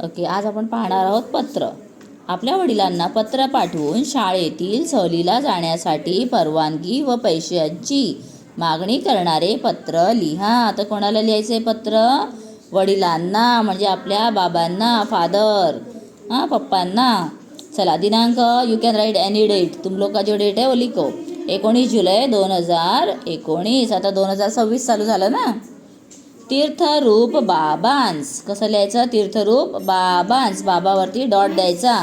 Okay, आज आपण पाहणार आहोत पत्र. आपल्या वडिलांना पत्र पाठवून शाळेतील सहलीला जाण्यासाठी परवानगी व पैशांची मागणी करणारे पत्र लिहा. आता कोणाला लिहायचे पत्र? वडिलांना, म्हणजे आपल्या बाबांना, फादर, पप्पांना. चला, दिनांक you can write any date. तुम लोग का जो डेट है वो लिखो. 19 जुलै 2019. आता 2026 चालू झालं ना. तीर्थरूप बाबांस. कसं लिहायचं? तीर्थरूप बाबांस. बाबावरती डॉट द्यायचा,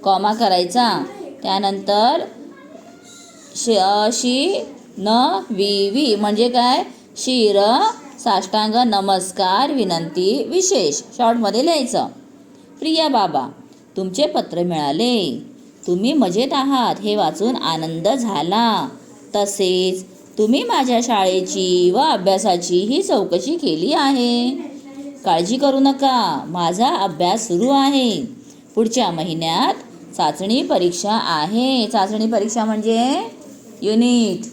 कॉमा करायचा. त्यानंतर शी न वी म्हणजे काय? शिर साष्टांग नमस्कार विनंती विशेष. शॉर्टमध्ये लिहायचं. प्रिया बाबा, तुमचे पत्र मिळाले. तुम्ही मजेत आहात हे वाचून आनंद झाला. तसेच तुम्ही माझ्या शाळेची व अभ्यासाचीही चौकशी केली आहे. काळजी करू नका, माझा अभ्यास सुरू आहे. पुढच्या महिन्यात चाचणी परीक्षा आहे. चाचणी परीक्षा म्हणजे युनिट.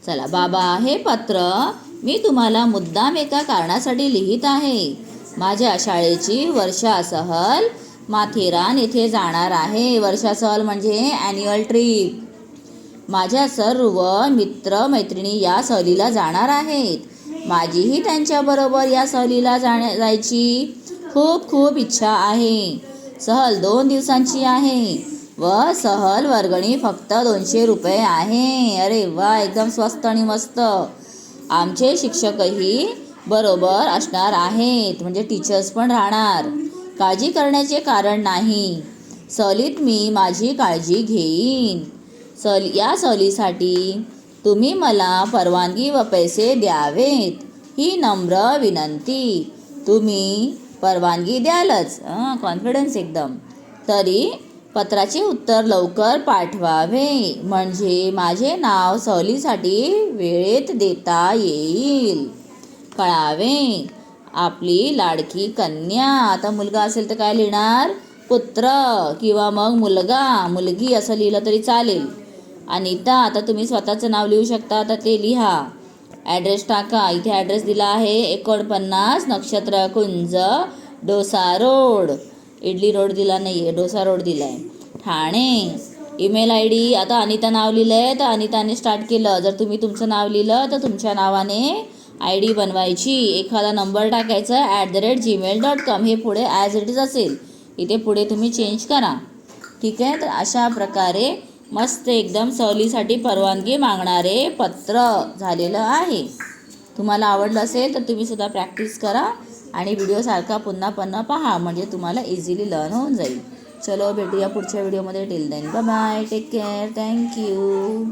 चला, बाबा, हे पत्र मी तुम्हाला मुद्दाम एका कारणासाठी लिहित आहे. माझ्या शाळेची वर्षा सहल माथेरान येथे जाणार आहे. वर्षा सहल म्हणजे ॲन्युअल ट्रिप. माझ्या सर्व मित्र मैत्रिणी या सहलीला जाणार आहेत. माझीही त्यांच्याबरोबर या सहलीला जायची खूप खूप इच्छा आहे. सहल 2 दिवसांची आहे व सहल वर्गणी फक्त 200 रुपये आहे. अरे वा, एकदम स्वस्त आणि मस्त. आमचे शिक्षकही बरोबर असणार आहेत, म्हणजे टीचर्स पण राहणार. काळजी करण्याचे कारण नाही. सहलीत मी माझी काळजी घेईन. या सहलीसाठी तुम्ही मला परवानगी व पैसे द्यावेत ही नम्र विनंती. तुम्ही परवानगी द्यालच, कॉन्फिडन्स एकदम. तरी पत्राचे उत्तर लवकर पाठवावे, म्हणजे माझे नाव सहलीसाठी वेळेत देता येईल. कळावे. आपली लाडकी कन्या. आता मुलगा असेल तर काय लिहिणार? पुत्र, किंवा मग मुलगा मुलगी असं लिहिलं तरी चालेल. अनिता, आता तुम्ही स्वतःचं नाव लिहू शकता, तर ते लिहा. ॲड्रेस टाका. इथे ॲड्रेस दिला आहे 49 नक्षत्रकुंज, डोसा रोड. इडली रोड दिला नाही आहे, डोसा रोड दिला आहे, ठाणे. Email ID. आता अनिता नाव लिहिलं आहे तर अनिताने स्टार्ट केलं. जर तुम्ही तुमचं नाव लिहिलं तर तुमच्या नावाने ID बनवायची. एखादा नंबर टाकायचा @gmail.com. हे पुढे ॲज इट इज असेल, इथे पुढे तुम्ही चेंज करा. ठीक आहे. तर अशा प्रकारे मस्त एकदम सहलीसाठी परवानगी मागणारे पत्र झालेलं आहे. तुम्हाला आवडलं असेल तर तुम्ही सुद्धा प्रॅक्टिस करा आणि व्हिडिओ सारखा पुन्हा पुन्हा पहा, म्हणजे तुम्हाला इझिली लर्न होऊन जाईल. चलो, भेटूया पुढच्या व्हिडिओमध्ये. Till then bye bye, take care, thank you.